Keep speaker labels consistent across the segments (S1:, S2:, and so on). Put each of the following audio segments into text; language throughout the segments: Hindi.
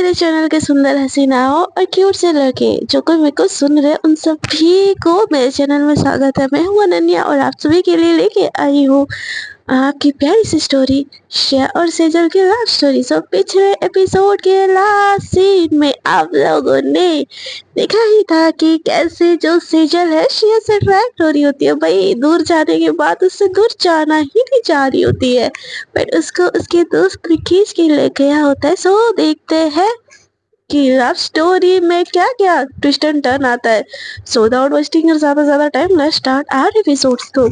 S1: मेरे चैनल के सुंदर हसीनाओं और क्यूट से लड़के जो कोई मेरे को सुन रहे उन सभी को मेरे चैनल में स्वागत है। मैं हूँ अनन्या और आप सभी के लिए लेके आई हूँ आपकी प्यारी सी स्टोरी श्रेया और सेजल की लव स्टोरी। सो पिछले एपिसोड के लास्ट सीन में आप लोगों ने देखा ही था कि कैसे जो सेजल है श्रेया से अट्रैक्ट हो रही होती है। भाई दूर जाने के बाद उससे दूर जाना ही नहीं चाह रही होती है, बट उसको उसके दोस्त ने खींच के ले गया होता है। सो देखते हैं कि लव स्टोरी में क्या क्या ट्विस्ट एंड टर्न आता है। सो विदाउट वेस्टिंग ज्यादा से ज्यादा time, let's start our episodes. तो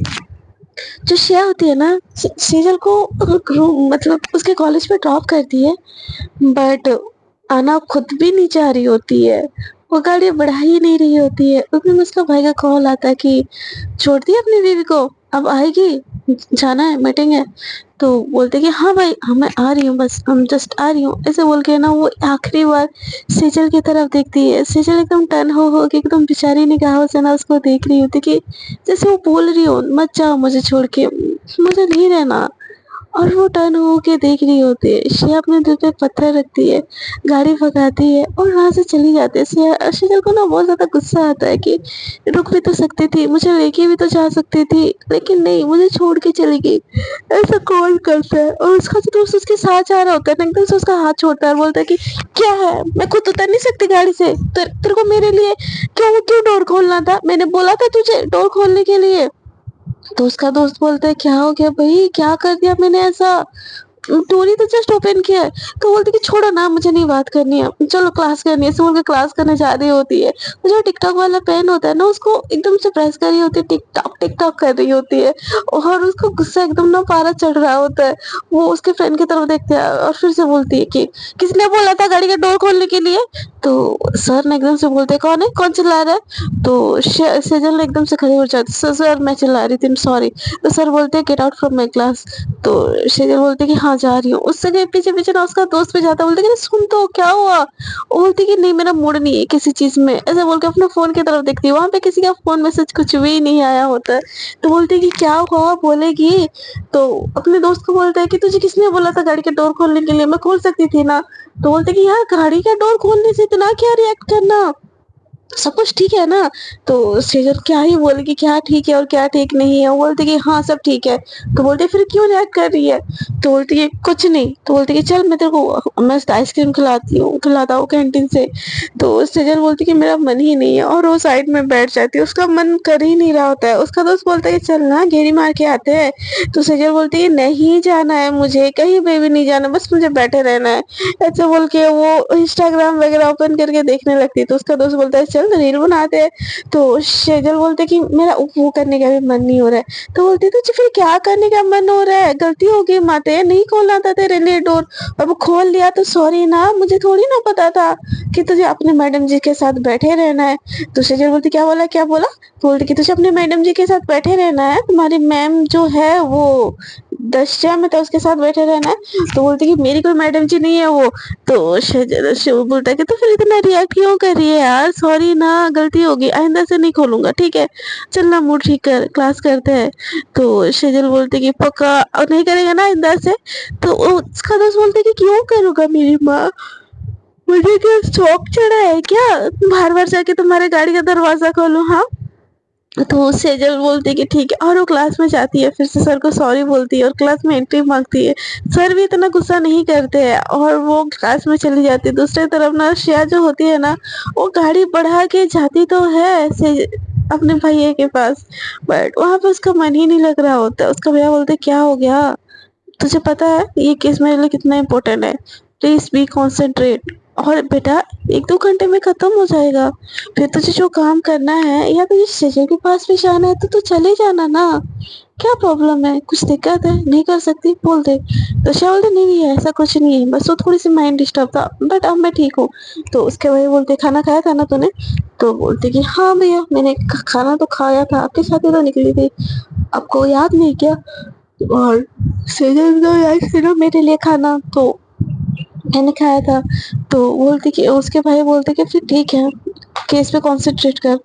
S1: जो श्रेया होती है ना, सेजल को मतलब उसके कॉलेज में ड्रॉप करती है, बट आना खुद भी नहीं चाह रही होती है। वो गाड़ी बढ़ा ही नहीं रही होती है। उस दिन उसका भाई का कॉल आता है कि छोड़ दी अपनी बीवी को, अब आएगी, जाना है, मीटिंग है। तो बोलते कि हाँ भाई, हाँ मैं आ रही हूँ, बस हम जस्ट आ रही हूँ, ऐसे बोल के ना वो आखिरी बार सेजल की तरफ देखती है। सेजल एकदम टर्न हो के एकदम बेचारी निगाहों से ना उसको देख रही होती कि जैसे वो बोल रही हो मत जाओ मुझे छोड़ के, मुझे नहीं रहना। और वो टर्न हो के देख रही होती है। श्रेया अपने दिल पे पत्थर रखती है, गाड़ी भगाती है और वहां से चली जाती है। सेजल को ना बहुत ज्यादा गुस्सा आता है कि रुक भी तो सकती थी, मुझे लेके भी तो जा सकती थी, लेकिन नहीं, मुझे छोड़ के चली गई। ऐसा कौन करता है? और उसका जो दोस्त उसके साथ जा रहा होता है ना, एकदम से उसका हाथ छोड़ता है और बोलता है कि क्या है, मैं खुद उतर नहीं सकती गाड़ी से, तेरे को मेरे लिए क्यों क्यों डोर खोलना था? मैंने बोला था तुझे डोर खोलने के लिए। तो उसका दोस्त बोलता है क्या हो गया भाई, क्या कर दिया मैंने ऐसा? स्टोरी तो जस्ट ओपन किया है। तो बोलती कि छोड़ो ना, मुझे नहीं बात करनी है, चलो क्लास करनी है। बोल के क्लास करने जा रही होती है। तो जो टिकटॉक वाला पेन होता है ना, उसको एकदम से प्रेस कर रही होती है, टिकटॉक टिकटॉक कर रही होती है। और उसको गुस्सा एकदम ना पारा चढ़ रहा होता है। वो उसके फ्रेंड की तरफ देखते हैं और फिर से बोलती है कि किसने बोला था गाड़ी का डोर खोलने के लिए? तो सर ने एकदम से बोलते कौन है, कौन चिल्ला रहा है? तो सेजल ने एकदम से खड़ी हो जाती, सर मैं चिल्ला रही थी, सॉरी। तो सर बोलते get out from my class. तो सेजल बोलती कि हाँ जा रही हूँ। उससे के पीछे पीछे ना उसका दोस्त भी जाता, बोलते कि सुन तो क्या हुआ? वो बोलती कि नहीं मेरा मूड नहीं है किसी चीज में, ऐसे बोल के अपने फोन की तरफ देखती है। वहां पे किसी का फोन मैसेज कुछ भी नहीं आया होता है। तो बोलती कि क्या हुआ, बोलेगी। तो अपने दोस्त को बोलता है कि तुझे किसने बोला था गाड़ी का डोर खोलने के लिए, मैं खोल सकती थी ना। तो बोलते कि यार गाड़ी का डोर खोलने से इतना क्या रिएक्ट करना, सब कुछ ठीक है ना? तो सेजल क्या ही बोलेगी, क्या ठीक है और क्या ठीक नहीं है। वो बोलती कि हाँ सब ठीक है। तो बोलते फिर क्यों रिएक्ट कर रही है? तो बोलती है कुछ नहीं। तो बोलती कि चल मैं तेरे को मस्त आइसक्रीम खिलाता हूँ कैंटीन से। तो सेजल बोलती कि मेरा मन ही नहीं है और वो साइड में बैठ जाती है, उसका मन कर ही नहीं रहा होता है। उसका दोस्त बोलता है कि चल ना गेड़ी मार के आते हैं। तो सेजल बोलती है नहीं जाना है, मुझे कहीं पे भी नहीं जाना, बस मुझे बैठे रहना है। ऐसे बोल के वो इंस्टाग्राम वगैरह ओपन करके देखने लगती है। तो उसका दोस्त बोलता है चल रील बनाते हैं। तो सेजल बोलते कि मेरा वो करने का भी मन नहीं हो रहा है। तो बोलती तुझे फिर क्या करने का मन हो रहा है? गलती हो गई माते, नहीं खोलना था तेरे लिए डोर, और वो खोल लिया तो सॉरी ना, मुझे थोड़ी ना पता था कि तुझे अपने मैडम जी के साथ बैठे रहना है। तो सेजल बोलती क्या बोला, क्या बोला? तो बोलती कि तुझे अपने मैडम जी के साथ बैठे रहना है, तुम्हारी मैम जो है वो दशा में, तो उसके साथ बैठे रहना है। तो बोलती कि मेरी कोई मैडम जी नहीं है वो। तो शिव बोलता है कि तो फिर इतना रिएक्ट क्यों कर रही है यार, सॉरी ना, गलती होगी, आइंदा से नहीं खोलूंगा, ठीक है? चल ना मूड ठीक कर, क्लास करते हैं। तो शेजल बोलते कि पक्का और नहीं करेगा ना आइंदा से? तो उसका दोस्त बोलते कि क्यों करूंगा मेरी माँ, मुझे क्या शौक चढ़ा है क्या बार बार जाके तुम्हारे गाड़ी का दरवाजा खोलूं? हाँ। तो सेजल बोलती कि ठीक है, और वो क्लास में जाती है, फिर से सर को सॉरी बोलती है और क्लास में एंट्री मांगती है। सर भी इतना गुस्सा नहीं करते हैं और वो क्लास में चली जाती है। दूसरी तरफ ना श्रेया जो होती है ना, वो गाड़ी बढ़ा के जाती तो है से अपने भैया के पास, बट वहां पे उसका मन ही नहीं लग रहा होता। उसका भैया बोलते क्या हो गया, तुझे पता है ये केस मेरे लिए कितना इम्पोर्टेंट है, प्लीज बी कॉन्सेंट्रेट। और बेटा 1-2 घंटे में खत्म हो जाएगा, फिर तुझे जो काम करना है या तुझे सेजल के पास भी जाना है तो तू चले जाना ना, क्या प्रॉब्लम है, कुछ दिक्कत है, नहीं कर सकती बोल दे। तो श्या बोलते नहीं नहीं ऐसा कुछ नहीं है, बस वो थोड़ी सी माइंड डिस्टर्ब था, बट अब मैं ठीक हूँ। तो उसके भाई बोलते खाना खाया था ना तूने? तो बोलते कि हाँ भैया मैंने खाना तो खाया था, आपके साथ ही तो निकली थी, आपको याद नहीं क्या? और सेजल तो यार सिर्फ मेरे लिए खाना तो मैंने खाया था। तो बोलते कि उसके भाई बोलते कि फिर ठीक है, केस पे कॉन्सेंट्रेट कर।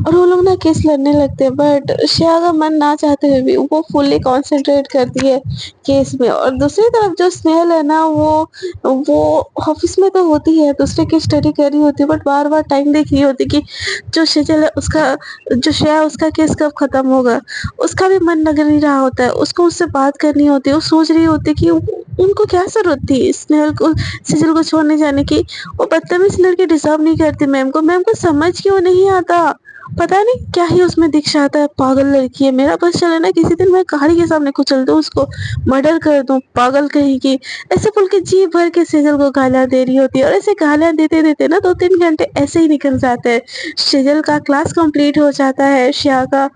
S1: और वो लोग ना केस लड़ने लगते हैं, बट श्रेया का मन ना चाहते हुए भी वो फुल्ली कॉन्सेंट्रेट करती है केस में। और दूसरी तरफ जो स्नेहल है ना, वो ऑफिस में तो होती है, दूसरे की स्टडी कर रही होती है, बट बार बार टाइम देख रही होती कि जो सेजल है उसका, जो श्रेया है, उसका केस कब खत्म होगा। उसका भी मन लग नहीं रहा होता है, उसको उससे बात करनी होती है। वो सोच रही होती है कि उनको क्या जरूरत थी स्नेहल को, सेजल को छोड़ने जाने की। वो बदतमीज लड़की डिजर्व नहीं करती मैम को समझ क्यों नहीं आता। पता नहीं क्या ही उसमें दीक्षा आता है, पागल लड़की है। मेरा बस चले ना, किसी दिन मैं गाड़ी के सामने कुचल दूं उसको, मर्डर कर दूं, पागल कहीं की। ऐसे बोल के जी भर के सेजल को गालियां दे रही होती है, और ऐसे गालियां देते देते ना 2-3 घंटे ऐसे ही निकल जाते हैं। सेजल का क्लास कंप्लीट हो जाता है, श्या का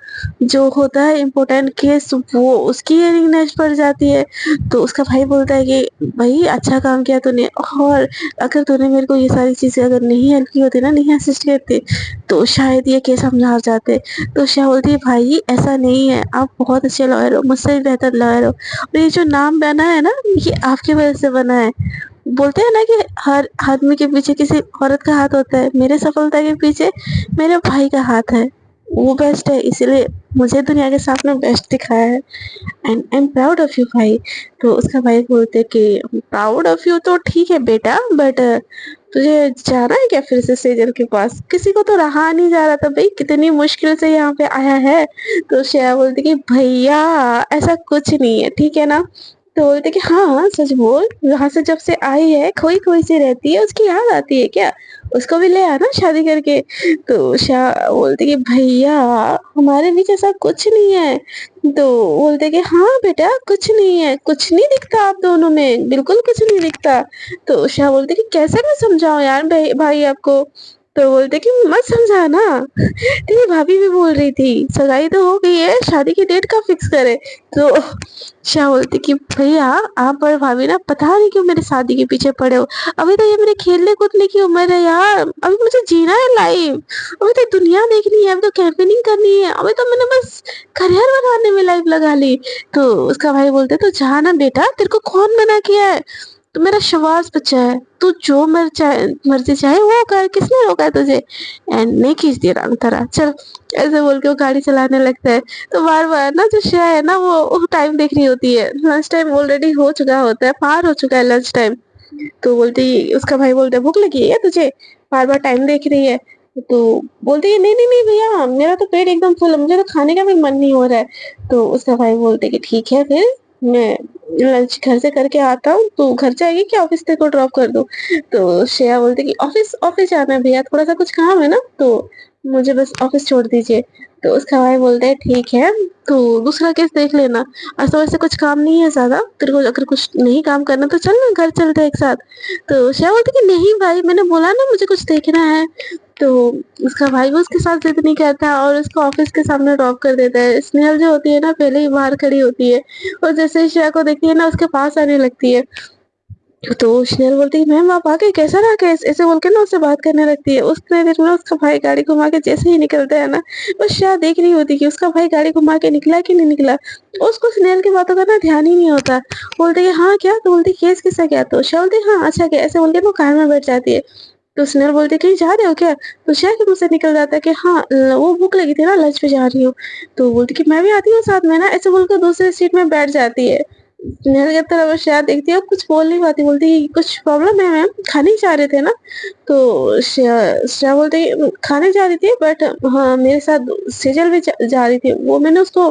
S1: जो होता है इम्पोर्टेंट केस वो उसकी हियरिंग नेक्स्ट पड़ जाती है। तो उसका भाई बोलता है कि भाई अच्छा काम किया तूने, और अगर तूने मेरे को ये सारी चीजें अगर नहीं हेल्प की होती ना, नहीं असिस्ट करती, तो शायद ये केस हम हार जाते। तो शाह बोलती है भाई ऐसा नहीं है, आप बहुत अच्छे लॉयर हो, मुझसे भी बेहतर लॉयर हो, और ये जो नाम बना है ना, ये आपकी वजह से बना है। बोलते हैं ना कि हर आदमी के पीछे किसी औरत का हाथ होता है, मेरे सफलता के पीछे मेरे भाई का हाथ है। वो बेस्ट है, इसीलिए मुझे दुनिया के सामने बेस्ट दिखाया है, and I am proud of you भाई। तो उसका भाई बोलते कि प्राउड ऑफ यू तो ठीक है बेटा, बट तुझे जाना है क्या फिर से सेजल के पास? किसी को तो रहा नहीं जा रहा था भाई, कितनी मुश्किल से यहाँ पे आया है। तो श्रेया बोलती कि भैया ऐसा कुछ नहीं है, ठीक है ना? तो बोलते कि हाँ हाँ सच बोल, यहाँ से जब से आई है खोई खोई सी रहती है, उसकी याद आती है क्या? उसको भी ले आना शादी करके। तो श्रेया बोलती कि भैया हमारे बीच ऐसा कुछ नहीं है। तो बोलते कि हाँ बेटा कुछ नहीं है, कुछ नहीं दिखता आप दोनों में, बिल्कुल कुछ नहीं दिखता। तो शाह बोलते कि कैसे मैं समझाऊं यार भाई आपको? तो बोलते कि मत समझाना, तेरी भाभी भी बोल रही थी सगाई तो हो गई है, शादी की डेट कब फिक्स करे? तो शाह बोलती कि भैया आप और भाभी ना पता नहीं क्यों मेरे शादी के पीछे पड़े हो। अभी तो ये मेरे खेलने कूदने की उम्र है यार, अभी मुझे जीना है लाइफ, अभी तो दुनिया देखनी है, अभी तो कैंपेनिंग करनी है, अभी तो मैंने बस करियर बनाने में लाइफ लगा ली। तो उसका भाई बोलते तो जा ना बेटा, तेरे को कौन मना किया है? तो मेरा श्वास बचा है, तू जो मर्जी चाहे वो कर, किसने रोका है तुझे? एंड नहीं खींच दिया रंग तरह चल, ऐसे बोल के वो गाड़ी चलाने लगता है। तो बार बार ना जो श्रेया है ना, वो टाइम देख रही होती है, लंच टाइम ऑलरेडी हो चुका होता है, पार हो चुका है लंच टाइम। तो बोलती, उसका भाई बोलता है भूख लगी है तुझे, बार बार टाइम देख रही है? तो बोलती है नहीं नहीं नहीं भैया, मेरा तो पेट एकदम फुल है, मुझे तो खाने का भी मन नहीं हो रहा है। तो उसका भाई बोलते कि ठीक है फिर मैं लंच घर से करके आता हूँ, तो घर जाएगी कि ऑफिस तेरे को ड्रॉप कर दूँ? तो श्रेया बोलती कि ऑफिस ऑफिस जाना है भैया, थोड़ा सा कुछ काम है ना, तो मुझे बस ऑफिस छोड़ दीजिए। तो उसका भाई बोलता है ठीक है, तो दूसरा केस देख लेना, आज तो वैसे कुछ काम नहीं है ज्यादा, तेरे को अगर कुछ नहीं काम करना तो चल ना घर चलते हैं एक साथ। तो श्रेया बोलती कि नहीं भाई, मैंने बोला ना मुझे कुछ देखना है। तो उसका भाई भी उसके साथ जिद नहीं करता, और उसको ऑफिस के सामने ड्रॉप कर देता है। स्नेहल जो होती है ना, पहले ही बाहर खड़ी होती है, और जैसे ही श्रेया को देखती है ना, उसके पास आने लगती है। तो स्नेहल बोलती है मैम आप आ गए, कैसा रहा केस? ऐसे बोल के ना उससे बात करने लगती है। उतने देर में ना उसका भाई गाड़ी घुमा के जैसे ही निकलता है ना, बस श्रेया देख रही होती कि उसका भाई गाड़ी घुमा के निकला कि नहीं निकला। उसको स्नेहल की बातों का ना ध्यान ही नहीं होता। बोलते कि हाँ क्या? तो बोलती केस किसका क्या? तो श्रेया बोलती हाँ अच्छा क्या, ऐसे बोल के वो कार में बैठ जाती है। तो स्नेहल बोलती कहीं जा रहे हो क्या? तो श्रेया के मुंह से निकल जाता है कि हाँ वो भूख लगी थी ना, लंच पे जा रही हूँ। तो बोलती कि मैं भी आती हूँ साथ में ना, ऐसे बोलकर दूसरी सीट में बैठ जाती है। स्नेहल की तरफ श्रेया देखती है, कुछ बोल नहीं पाती, बोलती कुछ प्रॉब्लम है मैम, खाने ही जा रहे थे ना? तो श्रेया बोलती खाने जा रही थी, बट हाँ मेरे साथ सेजल भी जा रही थी, वो मैंने उसको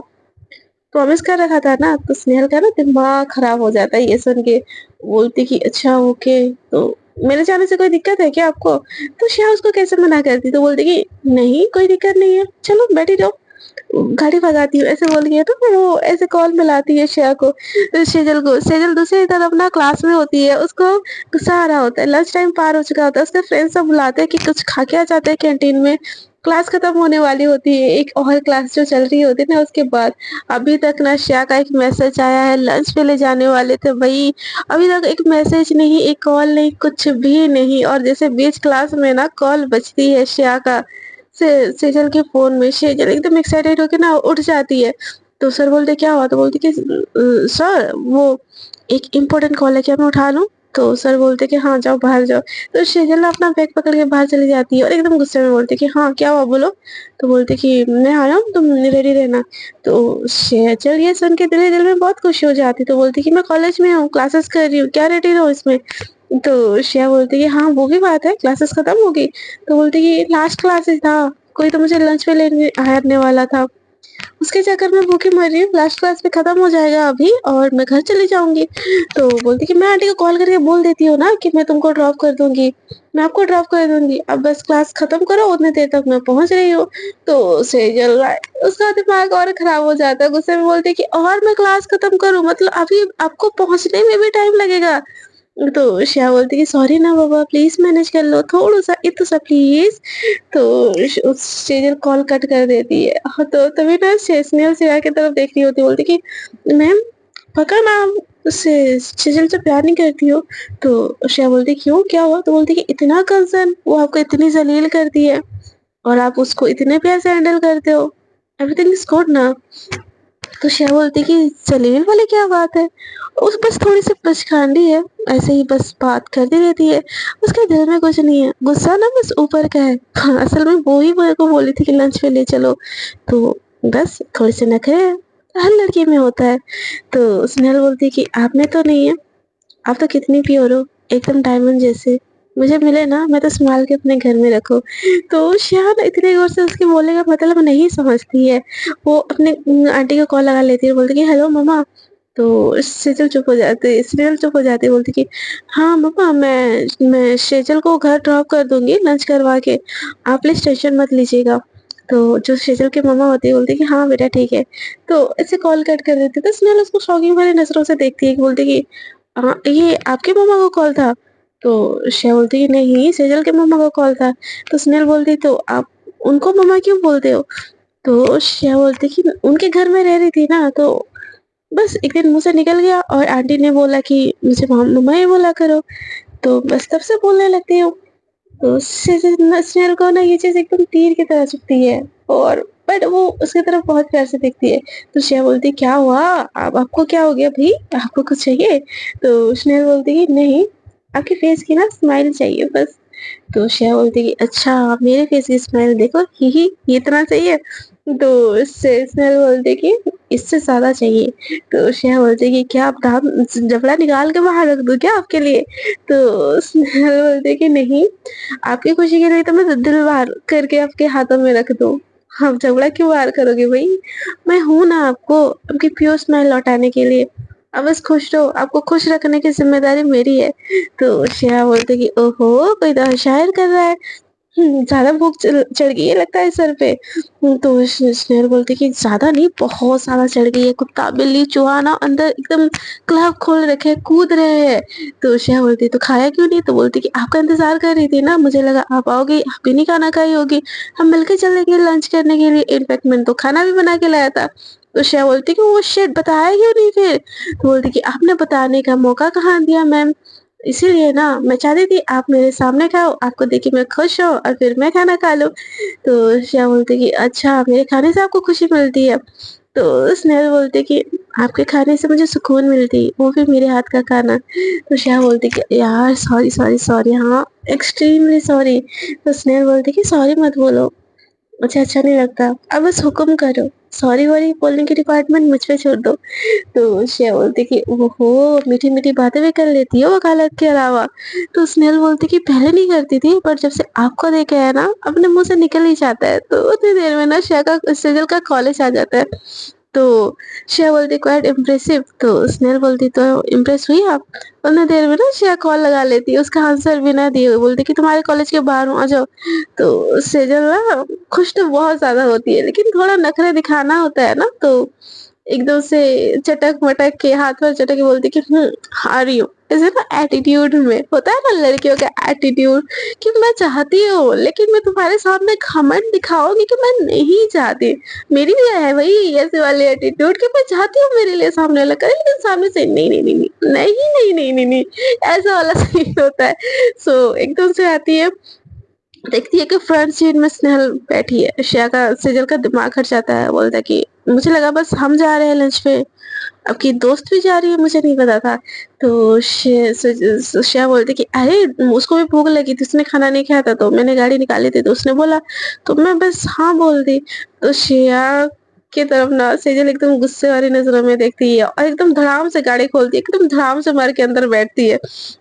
S1: प्रॉमिस कर रखा था ना। तो स्नेहल का ना दिमाग खराब हो जाता है ये सुन के। बोलती कि अच्छा ओके, तो मेरे जाने से कोई दिक्कत है क्या आपको? तो श्रेया उसको कैसे मना करती, तो बोलती कि नहीं कोई दिक्कत नहीं है, चलो बैठी रहो, गाड़ी भगाती हूँ, ऐसे बोल के तो वो ऐसे कॉल मिलाती है श्रेया को, सेजल को। सेजल दूसरी तरफ ना क्लास में होती है, उसको गुस्सा आ रहा होता है, लंच टाइम पार हो चुका होता है, उसके फ्रेंड्स सब बुलाते हैं कि कुछ खा के आ जाते हैं कैंटीन में। क्लास खत्म होने वाली होती है, एक और क्लास जो चल रही होती है ना उसके बाद। अभी तक ना श्रेया का एक मैसेज आया है, लंच पे ले जाने वाले थे भाई, अभी तक एक मैसेज नहीं, एक कॉल नहीं, कुछ भी नहीं। और जैसे बीच क्लास में ना कॉल बजती है श्रेया का सेजल के फोन में, सेजल एकदम एक्साइटेड होके ना उठ जाती है। तो सर बोलते क्या हुआ? तो बोलती कि सर वो एक इम्पोर्टेंट कॉल है, क्या मैं उठा लूं? तो सर बोलते कि हाँ, जाओ बाहर जाओ। तो सेजल ना अपना बैग पकड़ के बाहर चली जाती है और एकदम गुस्से में बोलती है कि हाँ, क्या हुआ बोलो? तो बोलती कि मैं आया हूँ, तुम रेडी रहना। तो सेजल ये सुन के दिल ही दिल में बहुत खुश हो जाती है, तो बोलती कि मैं कॉलेज में हूँ, क्लासेस कर रही हूँ, क्या रेडी रहो इसमें? तो श्रेया बोलती कि हाँ, वो भी बात है, क्लासेस खत्म हो गई? तो बोलती कि लास्ट क्लासेस था, कोई तो मुझे लंच पे लेने आने वाला था। उसके चक्कर में भूखी मर रही हूँ, लास्ट क्लास में खत्म हो जाएगा अभी और मैं घर चली जाऊँगी। तो बोलती कि मैं आंटी को कॉल करके बोल देती हूँ ना कि मैं तुमको ड्रॉप कर दूँगी, मैं आपको ड्रॉप कर दूँगी, अब बस क्लास खत्म करो उतनी देर तक मैं पहुँच रही हूँ। तो सेजल रहा है, उसका दिमाग और खराब हो जाता है, गुस्से में बोलती है कि और मैं क्लास खत्म करूँ, मतलब अभी आपको पहुँचने में भी टाइम लगेगा। तो श्रेया बोलती है कि सॉरी ना बाबा, प्लीज़ मैनेज कर लो, थोड़ा-सा इतना-सा प्लीज़। तो सेजल कॉल कट कर देती है। हाँ, तो तभी ना स्नेहल श्रेया की तरफ देख रही होती है, बोलती कि मैम पक्का ना आप उससे सेजल से प्यार नहीं करती हो? तो श्रेया बोलती क्यों, क्या हुआ? तो बोलती कि इतना कंसर्न, वो आपको इतनी ज़लील करती है और आप उसको इतने प्यार से हैंडल करते हो, एवरीथिंग इज़ गुड ना? तो श्रेया बोलती कि जलील वाली क्या बात है? उस बस थोड़ी-सी बचकानी है, ऐसे ही बस बात करती रहती है, उसके दिल में कुछ नहीं है, गुस्सा ना बस ऊपर का है। हाँ, असल में वो ही मेरे को बोली थी कि लंच पे ले चलो, तो बस थोड़े-से नखरे हैं, हर लड़की में होता है। तो स्नेहल बोलती है कि आप में तो नहीं है, आप तो कितनी प्योर हो, एकदम डायमंड जैसे। मुझे मिले ना मैं तो सँभाल के अपने घर में रखूँ। तो शायद इतने ज़ोर से उसके बोलने का मतलब नहीं समझती है। वो अपने आंटी को कॉल लगा लेती है, बोलती कि हेलो मम्मा। तो सेजल चुप हो जाती, स्नेहल चुप हो जाती है, बोलती कि हाँ मम्मा, मैं सेजल को घर ड्रॉप कर दूँगी लंच करवा के, आप प्लीज़ टेंशन मत लीजिएगा। तो जो सेजल की मम्मा होती है बोलती है कि हाँ बेटा ठीक है। तो ऐसे कॉल कट कर देती है, तो स्नेहल उसको शॉकिंग भरी नज़रों से देखती है, बोलती कि ये आपके मम्मा का कॉल था? तो श्रेया बोलती है नहीं, सेजल के मम्मा का कॉल था। तो स्नेहल बोलती तो आप उनको मम्मा क्यों बोलते हो? तो श्रेया बोलती कि उनके घर में रह रही थी ना, तो बस एक दिन मुँह से निकल गया और आंटी ने बोला कि मुझे मम्मा ही बोला करो, तो बस तब से बोलने लगती हूँ। तो स्नेहल को ना ये चीज़ एकदम तीर की तरह चुभती है और बट वो उसकी तरफ बहुत प्यार से देखती है। तो श्रेया बोलती है क्या हुआ? अब आपको क्या हो गया भई? आपको कुछ चाहिए? तो स्नेहल बोलती है नहीं, आपके फेस की ना स्माइल चाहिए बस। तो श्रेया बोलती है कि अच्छा मेरे फेस की स्माइल देखो, ही ये इतना चाहिए? तो इससे स्नेहल बोलती है कि इससे ज़्यादा चाहिए। तो श्रेया बोलती है कि क्या आप दाँत जबड़ा निकाल के बाहर रख दूँ क्या आपके लिए? तो स्नेहल बोलती है कि नहीं, आपकी खुशी के लिए तो मैं दिल बाहर करके आपके हाथों में रख दूँ। आप झगड़ा क्यों बाहर करोगे भई? मैं हूँ ना आपको, आपकी प्योर स्माइल लौटाने के लिए। आप बस खुश रहो, आपको खुश रखने की ज़िम्मेदारी मेरी है। तो श्रेया बोलती है कि ओहो! कोई तो शायर कर रहा है। ज़्यादा भूख चढ़ गई है लगता है सर पे। तो स्नेहल बोलती है कि ज़्यादा नहीं, बहुत ज़्यादा चढ़ गई है। कुत्ता, बिल्ली, चूहा ना अंदर एकदम क्लब खोल रखे हैं, कूद रहे हैं। तो श्रेया बोलती है तो खाया क्यों नहीं? तो बोलती है कि आपका इंतज़ार कर रही थी ना, मुझे लगा आप आओगे, आप भी नहीं खाना खाई होगी, हम मिलके चलेंगे लंच करने के लिए। इनफैक्ट मैंने तो खाना भी बना के लाया था। तो श्रेया बोलती है कि ओह शिट! बताया क्यों नहीं फिर? तो बोलती है कि आपने बताने का मौका कहाँ दिया मैम? इसीलिए ना मैं चाहती थी आप मेरे सामने खाओ, आपको देख के मैं खुश हूँ और फिर मैं खाना खा लूँ। तो श्रेया बोलती है कि अच्छा मेरे खाने से आपको खुशी मिलती है? तो स्नेहल बोलती है कि आपके खाने से मुझे सुकून मिलती है, वो भी मेरे हाथ का खाना। तो श्रेया बोलती है कि यार सॉरी, सॉरी, सॉरी, हाँ एक्सट्रीमली सॉरी। तो स्नेहल बोलती है कि सॉरी मत बोलो, मुझे अच्छा नहीं लगता, अब बस हुक्म करो, सॉरी-वॉरी बोलने की डिपार्टमेंट मुझ पे छोड़ दो। तो श्रेया बोलती कि ओहो! मीठी-मीठी बातें भी कर लेती हो वकालत के अलावा। तो स्नेहल बोलती कि पहले नहीं करती थी, पर जब से आपको देखे है ना, अपने मुँह से निकल ही जाता है। तो उतनी देर में ना सेजल का कॉलेज आ जाता है। तो श्रेया बोलती क्वाइट इम्प्रेसिव। तो स्नेहल बोलती तो इम्प्रेस हुई आप? उतनी देर में ना श्रेया कॉल लगा लेती है, उसका आंसर बिना दिए हुए बोलती कि तुम्हारे कॉलेज के बाहर हूँ, आ जाओ। तो सेजल ना खुश तो बहुत ज़्यादा होती है, लेकिन थोड़ा नखरे दिखाना होता है ना, तो एकदम से चटक-मटक के हाथ पैर चटक के बोलती कि आ रही हूँ। ऐसे ना एटीट्यूड में होता है ना लड़कियों का एटीट्यूड कि मैं चाहती हूँ, लेकिन मैं तुम्हारे सामने घमंड दिखाऊँगी कि मैं नहीं चाहती। मेरी भी है भई ऐसे वाले एटीट्यूड कि मैं चाहती हूँ मेरे लिए सामने वाला करे, लेकिन सामने से नहीं, नहीं, नहीं, नहीं, नहीं, नहीं, नहीं, नहीं, नहीं, ऐसा वाला सीन होता है। सो एकदम से आती है देखती है कि फ्रंट सीट में स्नेहल बैठी है। श्रेया का सेजल का दिमाग हट जाता है, बोलता है कि मुझे लगा बस हम जा रहे हैं लंच पे, आपकी दोस्त भी जा रही है, मुझे नहीं पता था। तो श्रेया बोलती कि अरे उसको भी भूख लगी थी, उसने खाना नहीं खाया था तो मैंने गाड़ी निकाली थी तो उसने बोला, तो मैं बस हाँ बोल दी। तो श्रेया की तरफ ना सेजल एकदम गुस्से वाली नजरों में देखती है और एकदम धड़ाम से गाड़ी खोलती है, एकदम धड़ाम से मार के अंदर बैठती है,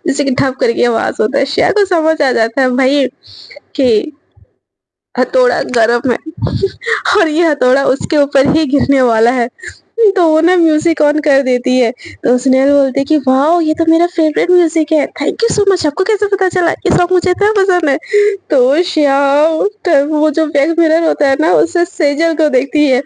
S1: जैसे कि ठप करके आवाज होता है। श्रेया को समझ आ जाता है भाई कि हथौड़ा गरम है और ये हथौड़ा उसके ऊपर ही गिरने वाला है। तो वो ना म्यूजिक ऑन कर देती है। तो स्नेहल बोलती है कि वाओ ये तो मेरा फेवरेट म्यूजिक है, थैंक यू सो मच, आपको कैसे पता चला, ये सॉन्ग मुझे इतना पसंद है। तो श्याम वो जो बैक मिरर होता है ना उससे सेजल को देखती है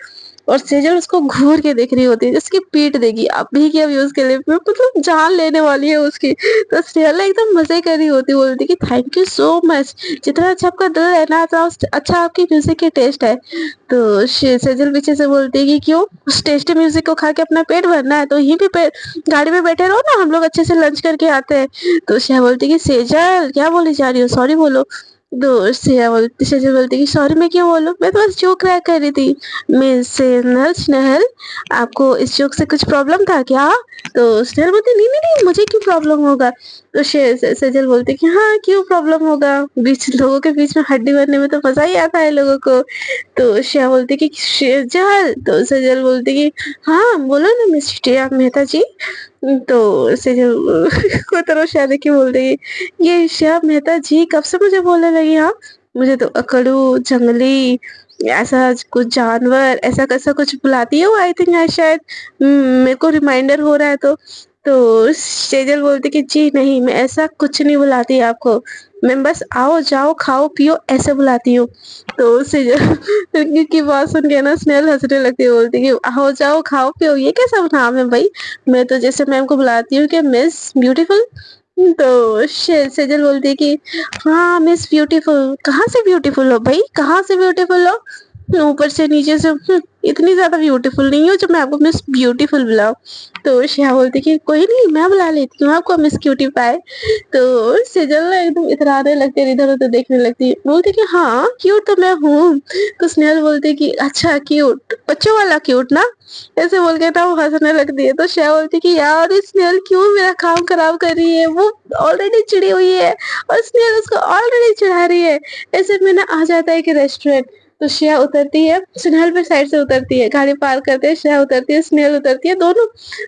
S1: और सेजल उसको घूर के देख रही होती है जैसे कि पीट देगी, अभी की अभी उसके लिए मतलब जान लेने वाली है उसकी। तो स्नेहल एकदम मजे कर रही होती, बोलती कि थैंक यू सो मच, जितना अच्छा आपका दिल है ना उतना अच्छा आपकी म्यूजिक की टेस्ट है। तो सेजल पीछे से बोलती है कि क्यों, उस टेस्टी म्यूजिक को खा के अपना पेट भरना है तो यहीं पे गाड़ी में बैठे रहो ना, हम लोग अच्छे से लंच करके आते हैं। तो श्रेया बोलती कि सेजल क्या बोली जा रही हो, सॉरी बोलो। तो सेजल बोलती कि सॉरी मैं क्यों बोलूं, मैं तो बस जोक क्रैक कर रही थी। मिस स्नेहल स्नेहल, आपको इस जोक से कुछ प्रॉब्लम था क्या? तो स्नेहल बोलती नहीं नहीं नहीं, मुझे क्यों प्रॉब्लम होगा। तो सेजल बोलती कि हाँ क्यों प्रॉब्लम होगा, बीच लोगों के बीच में हड्डी बनने में तो मजा ही आता है लोगों को। तो श्रेया बोलती कि सेजल, तो सेजल बोलती कि हाँ बोलो ना मिस श्रेया मेहता जी। तो सेजल को तरफ श्रेया देखी बोल रही, ये श्रेया मेहता जी कब से मुझे बोलने लगी? हाँ मुझे तो अकड़ू जंगली ऐसा कुछ जानवर ऐसा कैसा कुछ बुलाती है वो, आई थिंक है शायद, मेरे को रिमाइंडर हो रहा है। तो सेजल बोलती कि जी नहीं, मैं ऐसा कुछ नहीं बुलाती आपको, मैं बस आओ जाओ खाओ पियो ऐसे बुलाती हूँ। तो सेजल की बात सुन के ना स्नेहल हंसने लगती है, बोलती कि आओ जाओ खाओ पियो ये कैसा नाम है भाई, मैं तो जैसे मैम को बुलाती हूँ कि मिस ब्यूटीफुल। तो सेजल बोलती है कि हाँ मिस ब्यूटीफुल, कहाँ से ब्यूटीफुल हो भाई, कहाँ से ब्यूटीफुल हो, ऊपर से नीचे से इतनी ज्यादा ब्यूटीफुल नहीं हो जो मैं आपको मिस ब्यूटीफुल बुलाऊं। तो श्रेया बोलती कि कोई नहीं मैं बुला लेती हूँ आपको मिस क्यूटी पाए। तो सेजल ना एकदम इतराने लगती है, इधर उधर देखने लगती है, बोलती कि हाँ क्यूट तो मैं हूँ। तो स्नेहल बोलती कि अच्छा क्यूट, बच्चों वाला क्यूट ना, ऐसे बोल के ना वो हंसने लगती है। तो श्रेया बोलती कि यार ये स्नेहल क्यों मेरा काम खराब कर रही है, वो ऑलरेडी चिड़ी हुई है और स्नेहल उसको ऑलरेडी चिढ़ा रही है। ऐसे में ना आ जाता है कि रेस्टोरेंट। तो श्रेया उतरती है, स्नेहल पे साइड से उतरती है, गाड़ी पार करते हैं, श्रेया उतरती है स्नेहल उतरती है, दोनों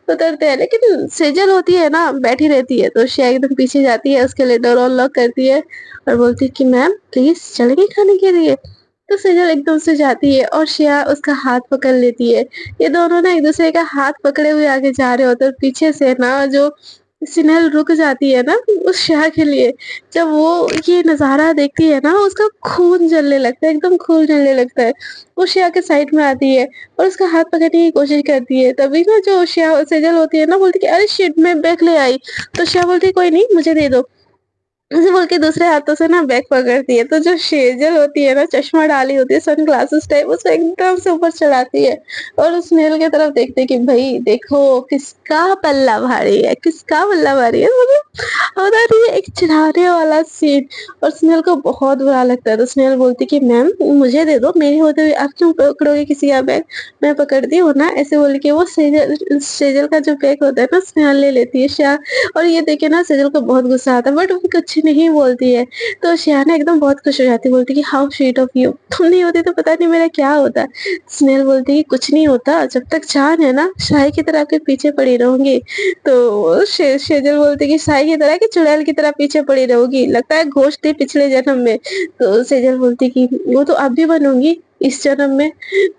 S1: उतरते हैं, लेकिन सेजल होती है ना बैठी रहती है। तो श्रेया एकदम पीछे जाती है, उसके लिए डोर लॉक करती है और बोलती है कि मैम प्लीज चलेंगे खाने के लिए। तो सेजल एकदम से जाती है और श्रेया उसका हाथ पकड़ लेती है। ये दोनों ना एक दूसरे का हाथ पकड़े हुए आगे जा रहे होते हैं और पीछे से ना जो स्नेहल रुक जाती है ना उस श्रेया के लिए। जब वो ये नजारा देखती है ना उसका खून जलने लगता है, एकदम खून जलने लगता है। वो श्रेया के साइड में आती है और उसका हाथ पकड़ने की कोशिश करती है, तभी ना जो श्रेया सेजल होती है ना बोलती है कि अरे शिट मैं बैग ले आई। तो श्रेया बोलती है कोई नहीं मुझे दे दो, ऐसे बोल के दूसरे हाथों से ना बैग पकड़ती है। तो जो सेजल होती है ना चश्मा डाली होती है सन ग्लासेस टाइप, उसको एकदम से ऊपर चढ़ाती है और उस स्नेहल की तरफ देखते हैं कि भाई देखो किसका पल्ला भारी है, किसका पल्ला भारी है, मतलब होता नहीं है एक चिढ़ाने वाला सीन। और स्नेहल को बहुत बुरा लगता है। तो स्नेहल बोलती है कि मैम मुझे दे दो, मेरे होते हुए आप क्यों पकड़ोगे किसी का बैग, मैं पकड़ती हूँ ना, ऐसे बोल के वो सेजल सेजल का जो बैग होता है ना स्नेहल ले लेती है श्या। और ये देखे ना सेजल को बहुत गुस्सा आता है बट वो कुछ नहीं बोलती है। तो शियाना एकदम बहुत खुश हो जाती है, बोलती है कि हाउ स्वीट ऑफ यू, तुम नहीं होती तो पता नहीं मेरा क्या होता। स्नेहल बोलती है कि कुछ नहीं होता, जब तक जान है ना शाही की तरह आपके पीछे पड़ी रहूंगी। तो सेजल बोलती है कि शाही की तरह कि चुड़ैल की तरह पीछे पड़ी रहूंगी, लगता है घोष थी पिछले जन्म में। तो सेजल बोलती है कि वो तो अब भी बनूंगी इस जन्म में।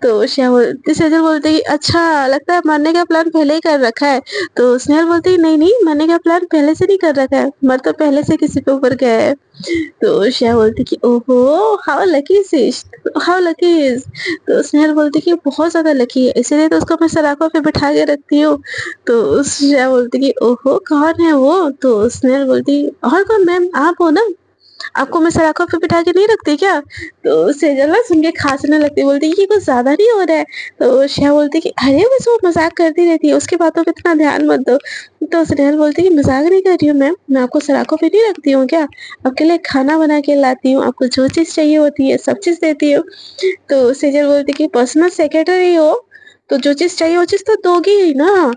S1: तो सेजल बोलती है कि अच्छा लगता है मरने का प्लान पहले ही कर रखा है। तो स्नेहल बोलती है नहीं नहीं मरने का प्लान पहले से नहीं कर रखा है, मर तो पहले से किसी के ऊपर गया है। तो श्रेया बोलती कि ओहो how lucky sis, how lucky is. तो स्नेहल बोलती कि बहुत ज्यादा लकी है इसीलिए तो उसको मैं सलाखों पे बिठा के रखती हूँ। तो श्रेया बोलती कि ओहो कौन है वो। तो स्नेहल बोलती और कौन मैम आप हो ना। आपको मैं सलाखों पे बिठा के नहीं रखती क्या? तो सेजल ना सुन के खाँसने लगती, बोलती ये कुछ ज़्यादा नहीं हो रहा है? तो श्रेया बोलती कि अरे बस वो मज़ाक करती रहती है, उसकी बातों पे इतना ध्यान मत दो। तो स्नेहल बोलती कि मज़ाक नहीं कर रही हूँ मैम, मैं आपको सलाखों पे नहीं रखती हूँ क्या? आपके लिए खाना बना के लाती हूँ, आपको जो चीज़ चाहिए होती है सब चीज़ देती हूँ। तो सेजल बोलती कि पर्सनल सेक्रेटरी हो, तो जो चीज़ चाहिए वो चीज़ तो दोगी ही ना।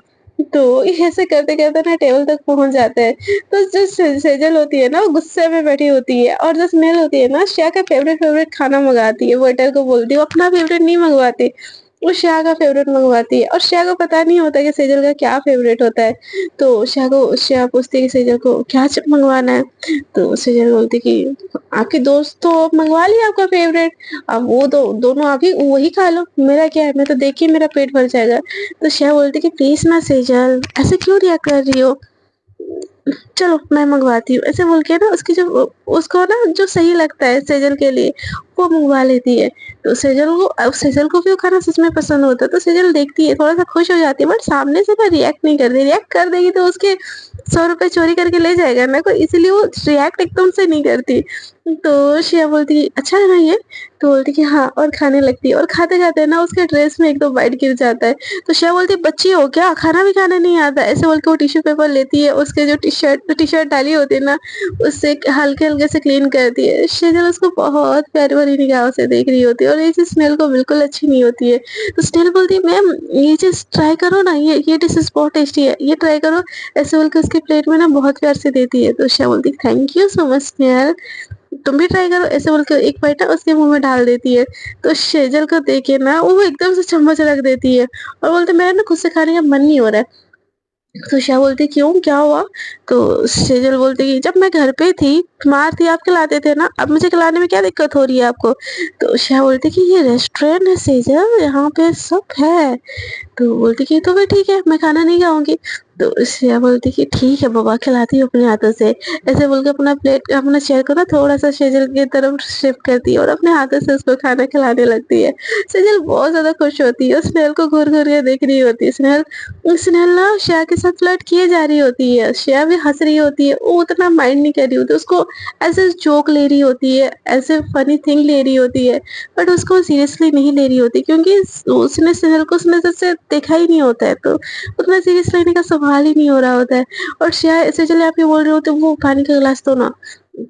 S1: तो ऐसे करते-करते ना टेबल तक पहुँच जाते हैं। तो जो सेजल होती है ना, वो गुस्से में बैठी होती है और जो स्नेहल होती है ना, श्रेया का फ़ेवरेट खाना मँगाती है। वेटर को बोलती है, वो अपना फ़ेवरेट नहीं मँगवाती, वो श्रेया का फ़ेवरेट मँगवाती है और श्रेया को पता नहीं होता कि सेजल का क्या फ़ेवरेट होता है। तो श्रेया पूछती है कि सेजल को क्या मँगवाना है? तो सेजल बोलती कि आपके दोस्त तो मँगवा लिया आपका फ़ेवरेट, अब वो तो दोनों आप ही वही खा लो, मेरा क्या है, मैं तो देख के मेरा पेट भर जाएगा। तो श्रेया बोलती कि प्लीज़ ना सेजल, ऐसे क्यों रिएक्ट कर रही हो? चलो मैं मँगवाती हूँ, ऐसे बोल के ना उसकी जो उसको ना जो सही लगता है सेजल के लिए, वो मँगवा लेती है। तो सेजल को भी वो खाना सच में पसंद होता है, तो सेजल देखती है, थोड़ा-सा खुश हो जाती है, बट सामने से ना रिएक्ट नहीं करती, रिएक्ट कर देगी तो उसके ₹100 चोरी करके ले जाएगा ना कोई, इसीलिए वो रिएक्ट एकदम से नहीं करती। तो श्रेया बोलती है, "अच्छा है ना ये?" तो बोलती कि हाँ, और खाने लगती है और खाते-खाते ना उसके ड्रेस में 1-2 बाइट गिर जाता है। तो श्रेया बोलती है, "बच्ची हो क्या? खाना भी खाना नहीं आता?" ऐसे बोल के वो टिश्यू पेपर लेती है, उसके जो टी-शर्ट डाली होती है ना, उससे हल्के-हल्के से क्लीन करती है। सेजल उसको बहुत प्यारी भरी निगाहों से देख रही होती है और ये चीज़ स्नेहल को बिल्कुल अच्छी नहीं होती है। तो स्नेहल बोलती है, "मैम ये चीज़ ट्राई करो ना, ये डिशेज़ बहुत टेस्टी है, ये ट्राई करो।" ऐसे बोल के उसकी प्लेट में ना बहुत प्यार से देती है। तो श्रेया बोलती है, "thank you so much Snehal, तुम भी ट्राई करो।" ऐसे बोल के एक बाइट ना उसके मुँह में डाल देती है। तो सेजल को देख के ना वो एकदम से चम्मच रख देती है और बोलती है, "मेरा ना खुद से खाने का मन नहीं हो रहा है।" तो श्रेया बोलती क्यों क्या हुआ? तो सेजल बोलती कि जब मैं घर पे थी, बीमार थी, आप खिलाते थे ना, अब मुझे खिलाने में क्या दिक्कत हो रही है आपको? तो श्रेया बोलती कि ये रेस्टोरेंट है सेजल, यहाँ पे सब है। तो बोलती कि तो फिर ठीक है, मैं खाना नहीं खाऊँगी। तो श्रेया बोलती कि ठीक है बाबा, खिलाती हूँ अपने हाथों से। ऐसे बोल के अपना चेयर को ना थोड़ा-सा सेजल की तरफ शिफ्ट करती है और अपने हाथों से उसको खाना खिलाने लगती है। सेजल बहुत ज़्यादा खुश होती है और स्नेहल को घूर-घूर के देख रही होती है। स्नेहल ना श्रेया के साथ फ्लर्ट किए जा रही होती है। श्रेया भी हँस रही होती है, वो उतना माइंड नहीं कर रही होती, उसको एज़ अ जोक ले रही होती है, एज़ अ फनी थिंग ले रही होती है। बट उसको सीरियसली नहीं ले रही होती क्योंकि उसने स्नेहल को उस नज़र से देखा ही नहीं होता है, तो उतना सीरियस लेने का सवाल ही नहीं हो रहा होता है। और श्रेया ऐसे चले आप ये बोल रहे होते वो पानी का गिलास दो ना,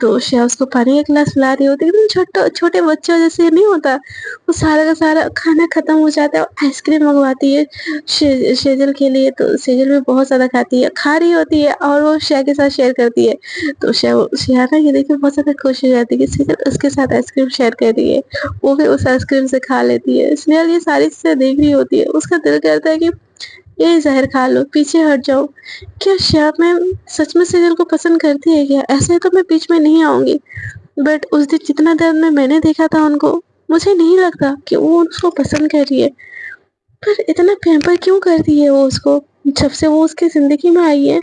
S1: तो श्रेया उसको पानी का गिलास पिला रही होती है, एकदम छोटे बच्चों जैसे नहीं होता, वो सारा का सारा खाना खत्म हो जाता है और आइसक्रीम मंगवाती है सेजल के लिए। तो सेजल भी बहुत ज़्यादा खाती है, खा रही होती है और वो श्रेया के साथ शेयर करती है। तो श्रेया ना ये देख के बहुत ज़्यादा खुश हो जाती है कि सेजल उसके साथ आइसक्रीम शेयर कर रही है, वो भी उस आइसक्रीम से खा लेती है। स्नेहल ये सारी चीज़ें देख रही होती है, उसका दिल करता है कि ये ज़हर खा लो, पीछे हट जाओ। क्या श्याम मैम सच में सेजल को पसंद करती है क्या? ऐसे तो मैं बीच में नहीं आऊँगी। बट उस दिन जितना देर में मैंने देखा था उनको, मुझे नहीं लगता कि वो उसको पसंद कर रही है। पर इतना पैम्पर क्यों करती है वो उसको? जब से वो उसकी ज़िंदगी में आई है,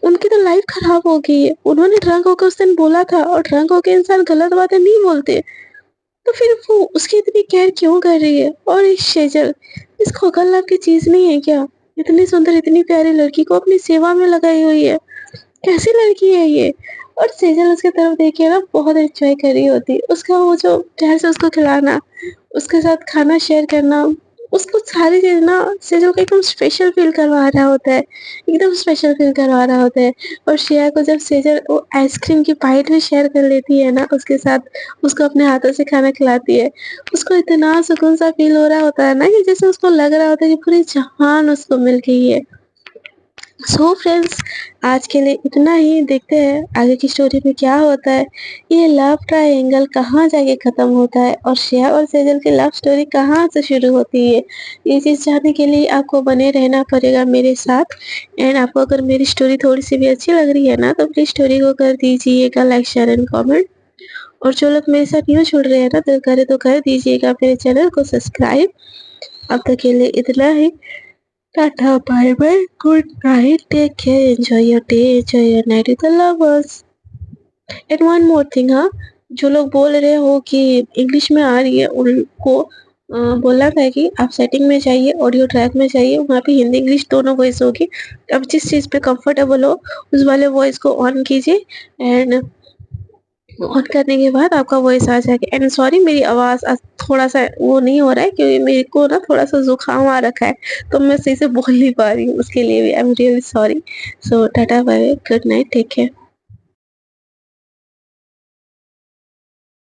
S1: उनकी तो लाइफ़ खराब हो गई है। उन्होंने ड्रंक होके उस दिन बोला था और ड्रंक होके इंसान गलत बातें नहीं बोलते। तो फिर वो उसकी इतनी केयर क्यों कर रही है? और ये सेजल, इसको अकल नाम की चीज़ नहीं है क्या? इतनी सुंदर, इतनी प्यारी लड़की को अपनी सेवा में लगाई हुई है। कैसी लड़की है ये? और सेजल उसकी तरफ देख के ना बहुत एन्जॉय कर रही होती है। उसका वो जो प्यार से उसको खिलाना, उसके साथ खाना शेयर करना, उसको सारी चीज़ ना सेजल को एकदम स्पेशल फ़ील करवा रहा होता है, एकदम स्पेशल फ़ील करवा रहा होता है। और श्रेया को जब सेजल वो आइसक्रीम की बाइट भी शेयर कर लेती है ना उसके साथ, उसको अपने हाथों से खाना खिलाती है, उसको इतना सुकून-सा फ़ील हो रहा होता है ना कि जैसे उसको लग रहा होता है कि पूरी जहान उसको मिल गई है। सो फ्रेंड्स, आज के लिए इतना ही। देखते हैं आगे की स्टोरी में क्या होता है, ये लव ट्रायंगल कहाँ जाके ख़त्म होता है और श्रेया और सेजल की लव स्टोरी कहाँ से शुरू होती है। ये चीज़ जानने के लिए आपको बने रहना पड़ेगा मेरे साथ। एंड आपको अगर मेरी स्टोरी थोड़ी सी भी अच्छी लग रही है ना, तो प्लीज़ स्टोरी को कर दीजिएगा लाइक शेयर एंड कमेंट। और जो लोग मेरे साथ न्यू जुड़ रहे हैं ना, दिल करे तो कर दीजिएगा मेरे चैनल को सब्सक्राइब। अब तक के लिए इतना ही। Tata, bye bye, good night, take care, enjoy your day, enjoy your night with the lovers. And one more thing, हाँ, जो लोग बोल रहे हो कि इंग्लिश में आ रही है उनको बोलना था कि आप सेटिंग में जाइए, ऑडियो ट्रैक में जाइए, वहाँ पे हिंदी इंग्लिश दोनों वॉइस होगी। अब जिस चीज़ पे कंफर्टेबल हो उस वाले वॉइस को ऑन कीजिए एंड ऑन करने के बाद आपका वॉइस आ जाएगा। एंड सॉरी मेरी आवाज़ थोड़ा-सा वो नहीं हो रहा है क्योंकि मेरे को ना थोड़ा-सा ज़ुकाम आ रखा है, तो मैं सही से बोल नहीं पा रही हूँ, उसके लिए भी I am really sorry. So tata bye bye, good night, take care.